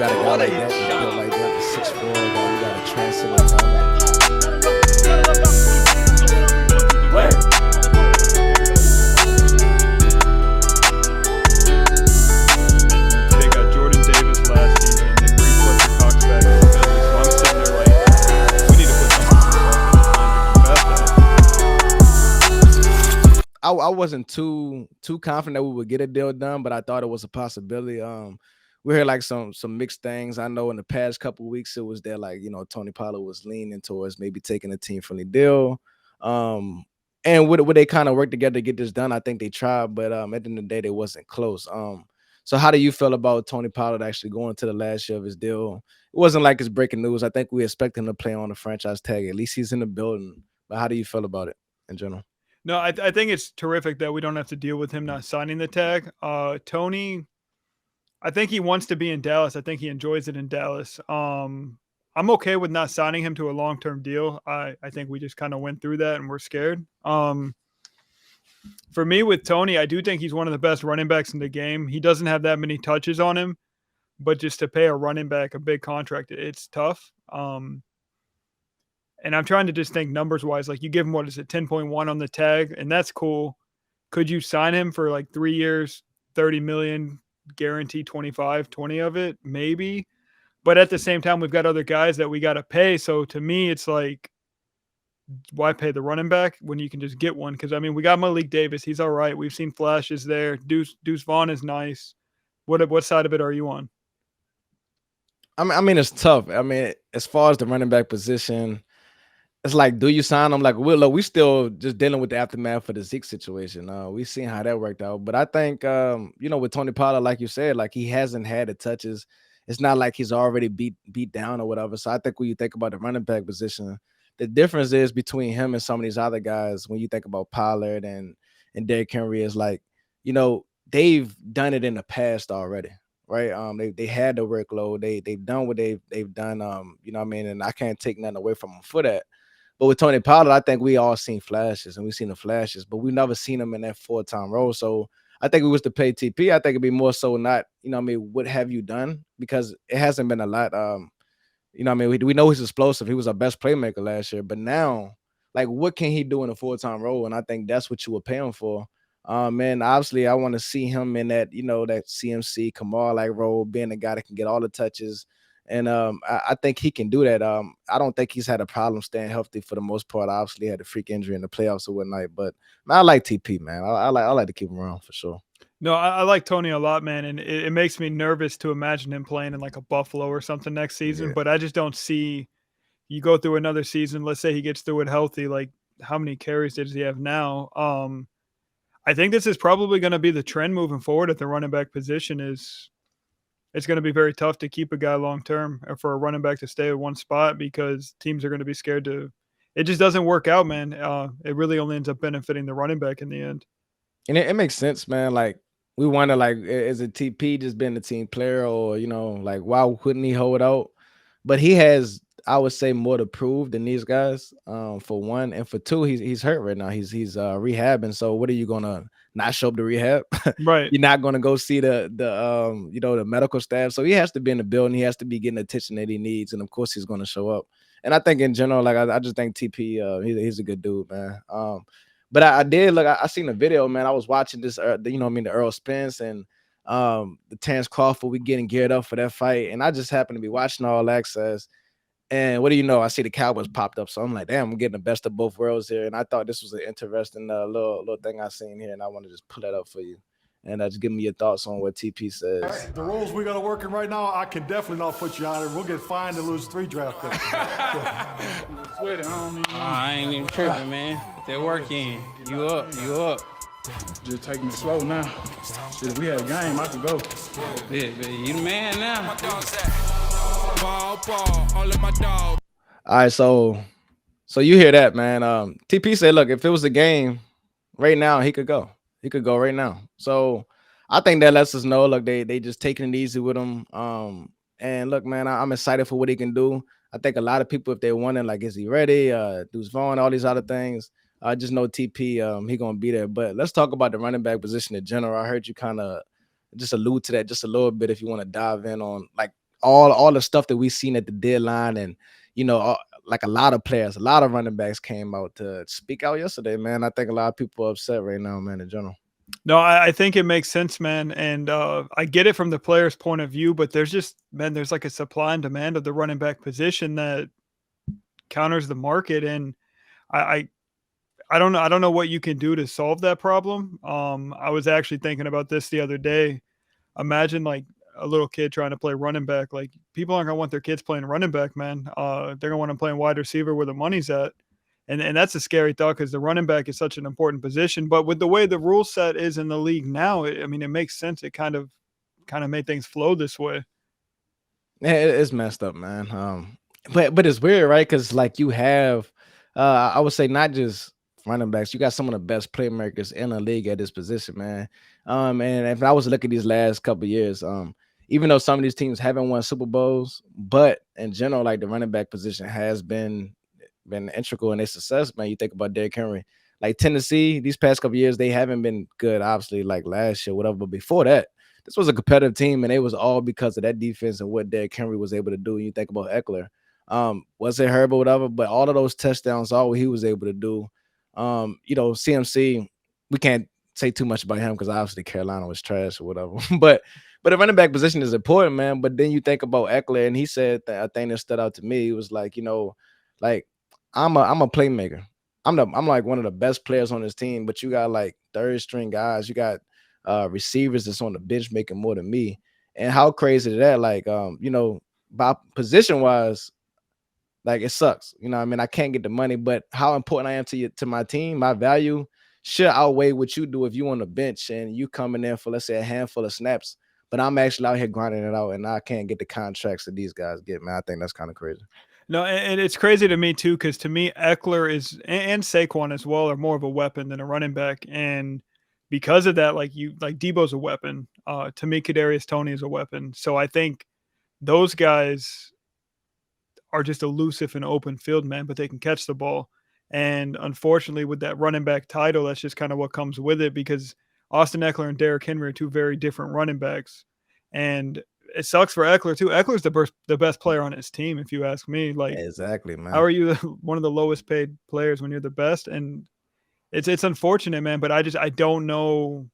got a guy What like a that, that's built shot. like that, the 6'4", that you got to translate like that. They got Jordan Davis last season. They bring Fletcher Cox back in Philly. So I'm sitting there like, we need to put something on this offensive line to combat that. I wasn't too confident that we would get a deal done, but I thought it was a possibility. We heard like some mixed things. I know in the past couple of weeks it was that, like, Tony Pollard was leaning towards maybe taking a team friendly deal. And would they kind of work together to get this done? I think they tried, but at the end of the day, they wasn't close. So how do you feel about Tony Pollard actually going to the last year of his deal? It wasn't like it's breaking news. I think we expect him to play on the franchise tag. At least he's in the building. But how do you feel about it in general? No, I think it's terrific that we don't have to deal with him not signing the tag. Tony, I think he wants to be in Dallas. I think he enjoys it in Dallas. I'm okay with not signing him to a long-term deal. I think we just kind of went through that and we're scared. For me with Tony, I do think he's one of the best running backs in the game. He doesn't have that many touches on him, but just to pay a running back a big contract, it's tough. And I'm trying to just think numbers wise, like you give him, 10.1 on the tag, and that's cool. Could you sign him for like 3 years, 30 million, guarantee 20 of it? Maybe. But at the same time, we've got other guys that we got to pay. So to me, it's like, why pay the running back when you can just get one? Because, I mean, we got Malik Davis. He's all right. We've seen flashes there. Deuce Vaughn is nice. What side of it are you on? I mean, it's tough. I mean, as far as the running back position, it's like, do you sign them? Like, we still just dealing with the aftermath for the Zeke situation. We seen how that worked out. But I think, with Tony Pollard, like you said, like he hasn't had the touches. It's not like he's already beat down or whatever. So I think when you think about the running back position, the difference is between him and some of these other guys. When you think about Pollard and Derrick Henry, is like, they've done it in the past already, right? They had the workload. They've done what they've done. You know what I mean? And I can't take nothing away from them for that. But with Tony Pollard, I think we all seen flashes, and we've seen the flashes, but we've never seen him in that full-time role. So I think if we was to pay TP, I think it'd be more so not, what have you done? Because it hasn't been a lot. We know he's explosive. He was our best playmaker last year, but now, like, what can he do in a full-time role? And I think that's what you would pay him for. Man, obviously, I want to see him in that, that CMC Kamar like role, being a guy that can get all the touches. And I think he can do that. I don't think he's had a problem staying healthy for the most part. Obviously, he had a freak injury in the playoffs or whatnot. But man, I like TP, man. I like to keep him around for sure. No, I like Tony a lot, man, and it makes me nervous to imagine him playing in like a Buffalo or something next season. Yeah. But I just don't see you go through another season. Let's say he gets through it healthy. Like, how many carries does he have now? I think this is probably going to be the trend moving forward at the running back position. It's going to be very tough to keep a guy long term or for a running back to stay at one spot because teams are going to be scared to. It just doesn't work out, man. It really only ends up benefiting the running back in the end. And it makes sense, man. Like, we wonder, like, is a TP just being a team player, or like, why couldn't he hold out? But he has, I would say, more to prove than these guys. For one, and for two, he's hurt right now. He's rehabbing. So what are you gonna not show up to rehab? Right. You're not gonna go see the medical staff. So he has to be in the building. He has to be getting the attention that he needs, and of course he's gonna show up. And I think in general, like, I just think TP, he's a good dude, man. But I did look. I seen the video, man. I was watching this, the Earl Spence and the Terence Crawford. We getting geared up for that fight, and I just happened to be watching All Access. And what do you know? I see the Cowboys popped up, so I'm like, damn, I'm getting the best of both worlds here. And I thought this was an interesting little thing I seen here, and I want to just pull that up for you. And just give me your thoughts on what TP says. Right, the rules we got to work in right now, I can definitely not put you out. We'll get fined and lose 3 draft picks. I ain't even tripping, man. They're working. You up. Just taking it slow now. Shit, if we had a game, I could go. Yeah, you the man now. All right, so you hear that, man. TP said, look, if it was a game right now, he could go. He could go right now. So I think that lets us know, look, they just taking it easy with him. And look, man, I'm excited for what he can do. I think a lot of people, if they're wondering, like, is he ready? Deuce Vaughn, all these other things. I just know TP, he gonna be there. But let's talk about the running back position in general. I heard you kind of just allude to that just a little bit if you want to dive in on, like, all the stuff that we seen at the deadline, and like a lot of players, a lot of running backs came out to speak out yesterday, man. I think a lot of people are upset right now, man, in general. No, I think it makes sense, man, and I get it from the player's point of view, but there's like a supply and demand of the running back position that counters the market, and I, I I don't know what you can do to solve that problem. I was actually thinking about this the other day. Imagine like a little kid trying to play running back. Like people aren't gonna want their kids playing running back, man. They're gonna want them playing wide receiver where the money's at. And that's a scary thought because the running back is such an important position. But with the way the rule set is in the league now, I mean, it makes sense. It kind of made things flow this way. Yeah, it's messed up, man. But it's weird, right? Because like you have, I would say not just running backs. You got some of the best playmakers in the league at this position, man. And if I was to look at these last couple of years, even though some of these teams haven't won Super Bowls, but in general, like the running back position has been integral in their success, man. You think about Derrick Henry, like Tennessee, these past couple of years, they haven't been good, obviously, like last year, whatever. But before that, this was a competitive team, and it was all because of that defense and what Derrick Henry was able to do. You think about Eckler, was it Herb or whatever, but all of those touchdowns, all what he was able to do. CMC, we can't say too much about him because obviously Carolina was trash or whatever. but the running back position is important, man. But then you think about Eckler, and he said that a thing that stood out to me. He was like, like I'm a playmaker. I'm like one of the best players on this team, but you got like third string guys. You got receivers that's on the bench making more than me. And how crazy is that? Like, by position wise, like it sucks. You know what I mean? I can't get the money, but how important I am to my team, my value should outweigh what you do if you on the bench and you coming in for, let's say, a handful of snaps. But I'm actually out here grinding it out and I can't get the contracts that these guys get, man. I think that's kind of crazy. No, and it's crazy to me too, because to me, Eckler is and Saquon as well are more of a weapon than a running back, and because of that, like Debo's a weapon. To me, Kadarius Toney is a weapon. So I think those guys are just elusive in open field, man, but they can catch the ball. And unfortunately, with that running back title, that's just kind of what comes with it because Austin Eckler and Derrick Henry are two very different running backs, and it sucks for Eckler too. Eckler's the best player on his team, if you ask me. Like, Exactly, man. how are you one of the lowest paid players when you're the best? And it's unfortunate, man. But I don't know.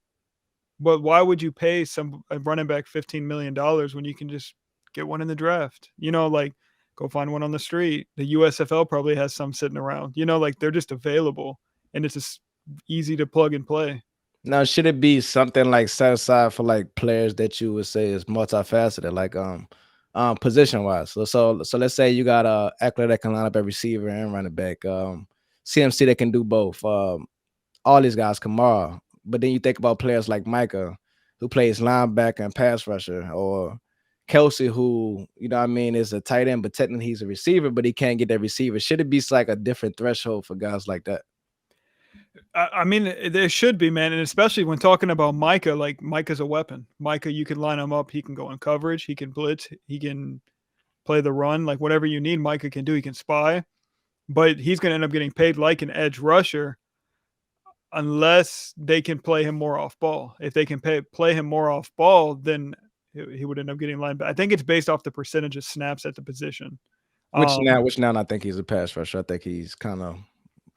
But why would you pay a running back $15 million when you can just get one in the draft? Like go find one on the street. The USFL probably has some sitting around. Like they're just available, and it's just easy to plug and play. Now, should it be something like set aside for like players that you would say is multifaceted, like position wise? So let's say you got a Eckler that can line up at receiver and running back, CMC that can do both, all these guys, Kamara. But then you think about players like Micah, who plays linebacker and pass rusher, or Kelsey, who what I mean is a tight end, but technically he's a receiver, but he can't get that receiver. Should it be like a different threshold for guys like that? I mean, there should be, man, and especially when talking about Micah, like Micah's a weapon. Micah, you can line him up. He can go in coverage. He can blitz. He can play the run. Like whatever you need, Micah can do. He can spy, but he's going to end up getting paid like an edge rusher unless they can play him more off ball. If they can play him more off ball, then he would end up getting line back. I think it's based off the percentage of snaps at the position. Which now I think he's a pass rusher. I think he's kind of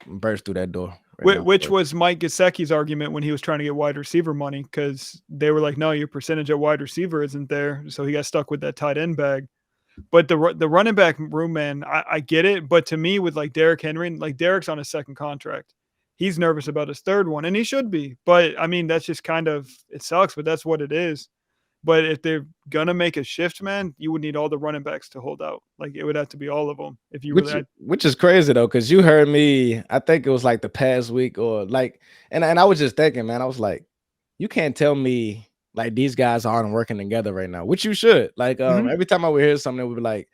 burst through that door. Which was Mike Gesicki's argument when he was trying to get wide receiver money because they were like, no, your percentage at wide receiver isn't there. So he got stuck with that tight end bag. But the running back room, man, I get it. But to me, with like Derrick Henry, like Derrick's on his second contract. He's nervous about his third one, and he should be. But, I mean, that's just it sucks, but that's what it is. But if they're going to make a shift, man, you would need all the running backs to hold out. Like, it would have to be all of them. If you which is crazy, though, because you heard me, I think it was like the past week or like, and I was just thinking, man, I was like, you can't tell me like these guys aren't working together right now, which you should. Like, every time I would hear something, it would be like,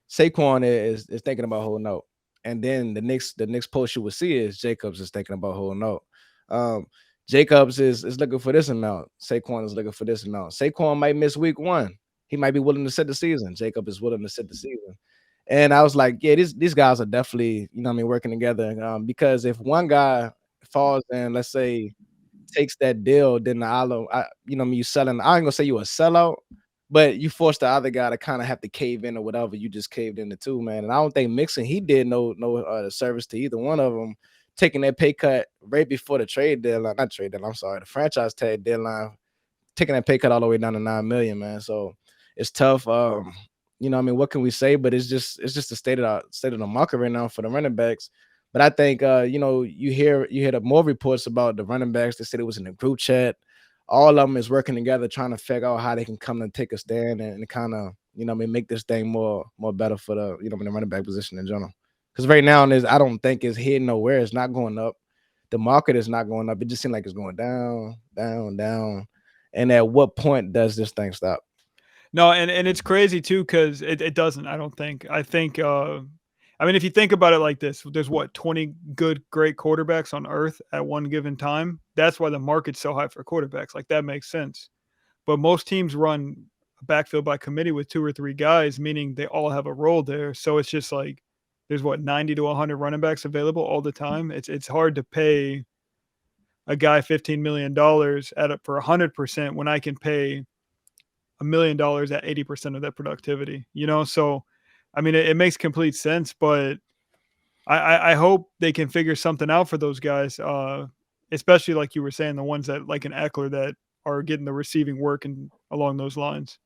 Saquon is thinking about holding out. And then the next post you would see is Jacobs is thinking about holding out. Jacobs is looking for this amount. Saquon is looking for this amount. Saquon might miss week 1. He might be willing to sit the season. Jacob is willing to sit the season. And I was like, yeah, these guys are definitely, working together. Because if one guy falls and let's say takes that deal, then you selling. I ain't gonna say you a sellout, but you forced the other guy to kind of have to cave in or whatever. You just caved into too, man. And I don't think Mixon, he did no service to either one of them, taking that pay cut right before the trade deadline, not trade deadline, I'm sorry, the franchise tag deadline, taking that pay cut all the way down to 9 million, man. So it's tough. I mean, what can we say? But it's just the state of the market right now for the running backs. But I think you hear the more reports about the running backs. They said it was in the group chat. All of them is working together, trying to figure out how they can come and take a stand and kind of, make this thing more better for the, the running back position in general. Because right now, I don't think it's heading nowhere. It's not going up. The market is not going up. It just seems like it's going down, down, down. And at what point does this thing stop? No, and it's crazy too because it doesn't. I don't think. I think. I mean, if you think about it like this, there's 20 good, great quarterbacks on earth at one given time. That's why the market's so high for quarterbacks. Like that makes sense. But most teams run a backfield by committee with 2 or 3 guys, meaning they all have a role there. So it's just like there's 90 to 100 running backs available all the time. It's hard to pay a guy $15 million for 100% when I can pay $1 million at 80% of that productivity, So, I mean, it makes complete sense, but I hope they can figure something out for those guys, especially like you were saying, the ones that like an Ekeler that are getting the receiving work and along those lines.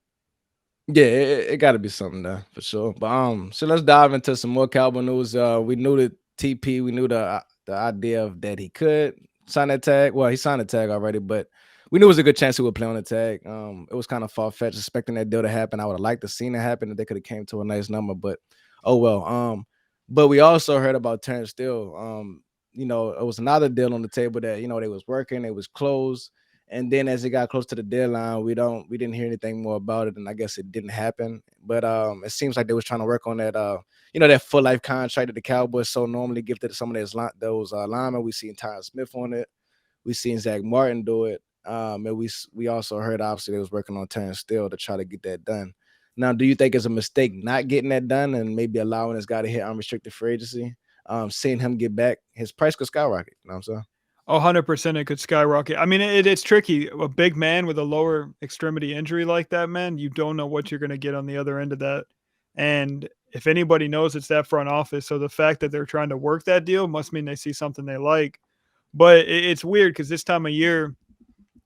Yeah, it got to be something there for sure. But so let's dive into some more Cowboy news. We knew that TP, we knew the idea of that he could sign that tag. Well, he signed the tag already, but we knew it was a good chance he would play on the tag. It was kind of far-fetched expecting that deal to happen. I would have liked to seen it happen if they could have came to a nice number, but oh well. But we also heard about Terence Steele. It was another deal on the table that they was working, it was closed. And then as it got close to the deadline, we didn't hear anything more about it, and I guess it didn't happen. But it seems like they was trying to work on that, that full life contract that the Cowboys so normally give to some of those linemen. We seen Tyron Smith on it, we seen Zach Martin do it, and we also heard obviously they was working on Terence Steele to try to get that done. Now, do you think it's a mistake not getting that done and maybe allowing this guy to hit unrestricted free agency? Seeing him get back, his price could skyrocket. You know what I'm saying? 100% it could skyrocket. I mean, it's tricky. A big man with a lower extremity injury like that, man, you don't know what you're going to get on the other end of that. And if anybody knows, it's that front office. So the fact that they're trying to work that deal must mean they see something they like. But it's weird because this time of year,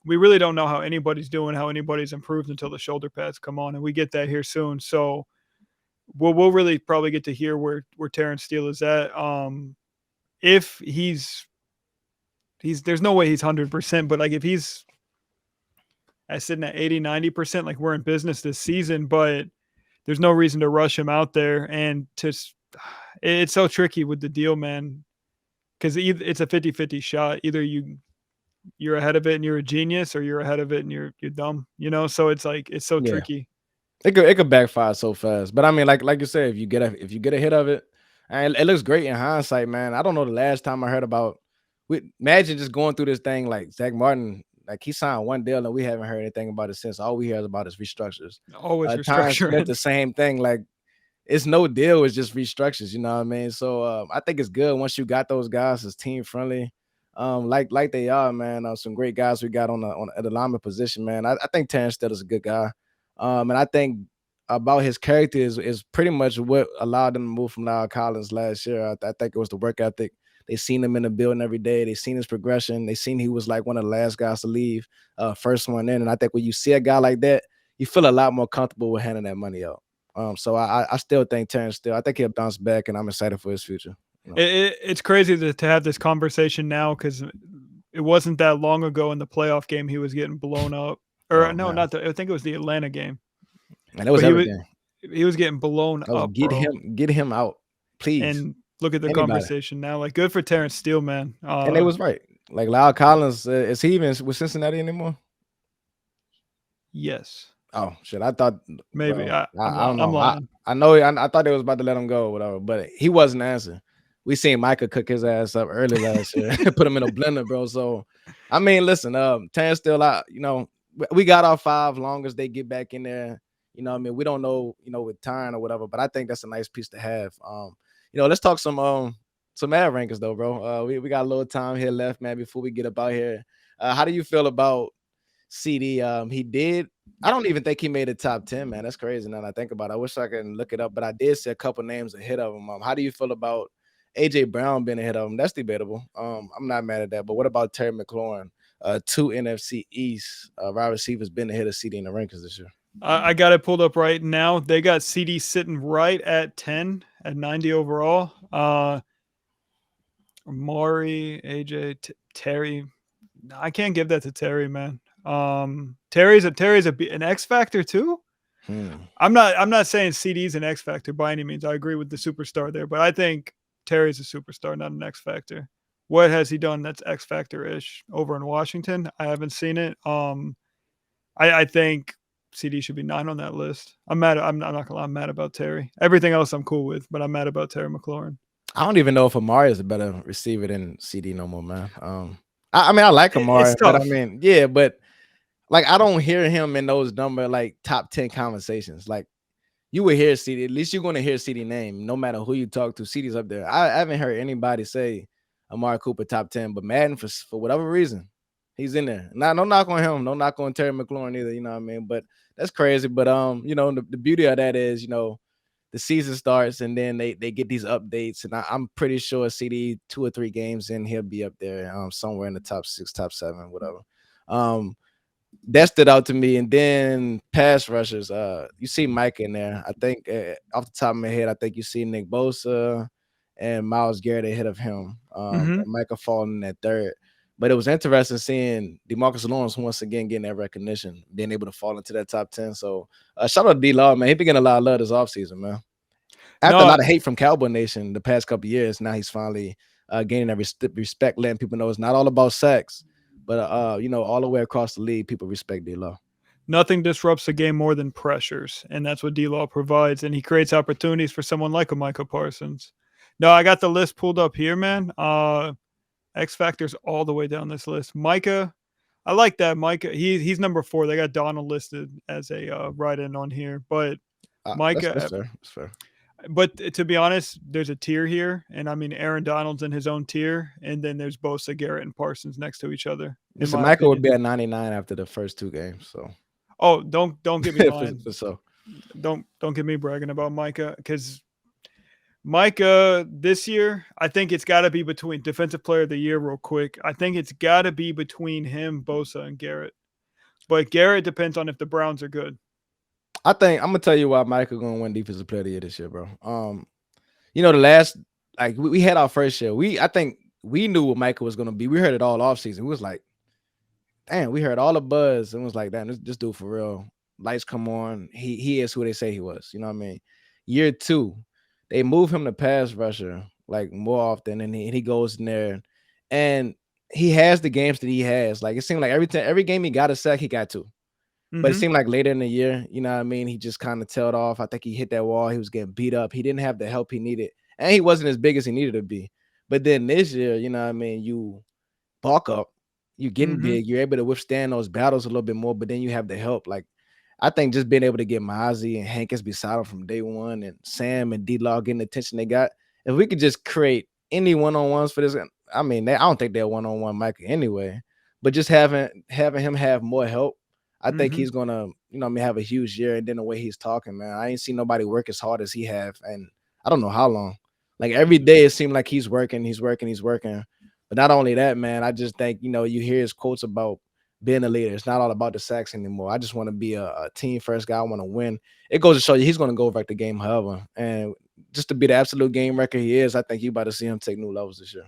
we really don't know how anybody's doing, how anybody's improved until the shoulder pads come on. And we get that here soon. So we'll really probably get to hear where Terence Steele is at. If he's there's no way he's 100%, but like if he's sitting at 80, 90%, like we're in business this season, but there's no reason to rush him out there. And it's so tricky with the deal, man, because it's a 50-50 shot. Either you're ahead of it and you're a genius, or you're ahead of it and you're dumb, So it's like, it's so tricky. It could backfire so fast. But I mean, like you said, if you get a hit of it, and it looks great in hindsight, man. I don't know the last time I heard about. Imagine just going through this thing like Zach Martin, like he signed one deal and we haven't heard anything about it since. All we hear is about his restructures. Always restructuring. The same thing. Like it's no deal, it's just restructures. You know what I mean? So I think it's good once you got those guys as team friendly, like they are, man. Some great guys we got on the lineman position, man. I think Terence Steele is a good guy, and I think about his character is pretty much what allowed them to move from Lyle Collins last year. I think it was the work ethic. They seen him in the building every day. They seen his progression. They seen he was like one of the last guys to leave, first one in. And I think when you see a guy like that, you feel a lot more comfortable with handing that money out. So I still think Terence Steele, I think he'll bounce back, and I'm excited for his future. It's crazy to have this conversation now because it wasn't that long ago in the playoff game he was getting blown up. Or I think it was the Atlanta game. And it was everything. He was getting blown up. Get him out, please. And look at the conversation now. Like, good for Terence Steele, man. And it was right. Like Lyle Collins, is he even with Cincinnati anymore? Yes. Oh shit! I thought maybe. I don't know. I thought they was about to let him go, or whatever. But he wasn't answering. We seen Micah cook his ass up early last year, put him in a blender, bro. So, I mean, listen, Terence Steele, we got our 5 long as they get back in there. You know what I mean? We don't know, with time or whatever, but I think that's a nice piece to have. Let's talk some ad rankings though, bro. We got a little time here left, man, before we get up out here. How do you feel about CD. He did. I don't even think he made the top 10, man. That's crazy now that I think about it. I wish I could look it up, but I did see a couple names ahead of him. How do you feel about AJ Brown being ahead of him? That's debatable. I'm not mad at that. But what about Terry McLaurin? Two NFC East wide receivers been ahead of CD in the rankings this year. I got it pulled up right now. They got CD sitting right at 10 at 90 overall. Maury, AJ, Terry. I can't give that to Terry, man. Terry's an X factor too. I'm not saying CD's an X factor by any means. I agree with the superstar there, but I think Terry's a superstar, not an X factor. What has he done that's X factor ish over in Washington? I haven't seen it. I think CD should be 9 on that list. I'm mad. I'm not gonna lie. I'm mad about Terry. Everything else I'm cool with, but I'm mad about Terry McLaurin. I don't even know if Amari is a better receiver than CD no more, man. I mean, I like Amari, but I mean, yeah, but like I don't hear him in those like top 10 conversations. Like you would hear CD, at least you're going to hear CD name, no matter who you talk to. CD's up there. I haven't heard anybody say Amari Cooper top 10, but Madden for whatever reason, he's in there. No knock on him, no knock on Terry McLaurin either. You know what I mean? But that's crazy. But the beauty of that is, the season starts and then they get these updates, and I'm pretty sure CD 2 or 3 games in, he'll be up there somewhere in the top 6, top 7, whatever. That stood out to me. And then pass rushers, you see Micah in there. I think off the top of my head, I think you see Nick Bosa and Myles Garrett ahead of him. And Micah falling in that third. But it was interesting seeing Demarcus Lawrence once again getting that recognition, being able to fall into that top 10. So shout out to D-Law, man. He been getting a lot of love this offseason, man. After a lot of hate from Cowboy Nation the past couple of years, now he's finally gaining that respect, letting people know it's not all about sacks, but all the way across the league, people respect D-Law. Nothing disrupts the game more than pressures, and that's what D-Law provides, and he creates opportunities for someone like a Micah Parsons. No, I got the list pulled up here, man. X Factor's all the way down this list. Micah, I like that. Micah, he's number 4. They got Donald listed as a write-in on here, but Micah. That's fair. But to be honest, there's a tier here, and I mean Aaron Donald's in his own tier, and then there's Bosa, Garrett, and Parsons next to each other. So Micah would be at 99 after the first 2 games. So don't get me lying. So don't get me bragging about Micah, because Micah this year, I think it's got to be between Defensive Player of the Year real quick. I think it's got to be between him, Bosa, and Garrett. But Garrett depends on if the Browns are good. I think I'm gonna tell you why Micah gonna win Defensive Player of the Year this year, bro. The last we had our first year. I think we knew what Micah was gonna be. We heard it all offseason. We was like, damn, we heard all the buzz and was like, damn, this dude for real. Lights come on. He is who they say he was. You know what I mean? Year 2, they move him to pass rusher like more often, and he goes in there, and he has the games that he has. Like it seemed like every game he got a sack, he got 2. But it seemed like later in the year, you know what I mean, he just kind of tailed off. I think he hit that wall. He was getting beat up. He didn't have the help he needed. And he wasn't as big as he needed to be. But then this year, you know what I mean, you bulk up. You're getting big. You're able to withstand those battles a little bit more. But then you have the help. Like, I think just being able to get Mozzie and Hankins beside him from day one, and Sam and D-Law getting the attention they got. If we could just create any one-on-ones for this, I mean, I don't think they're one-on-one Micah anyway. But just having him have more help, I think he's gonna, have a huge year. And then the way he's talking, man, I ain't seen nobody work as hard as he have, and I don't know how long. Like every day, it seemed like he's working. But not only that, man, I just think you hear his quotes about being a leader. It's not all about the sacks anymore. I just want to be a team first guy. I want to win. It goes to show you he's gonna go wreck the game, however, and just to be the absolute game wrecker he is, I think you about to see him take new levels this year.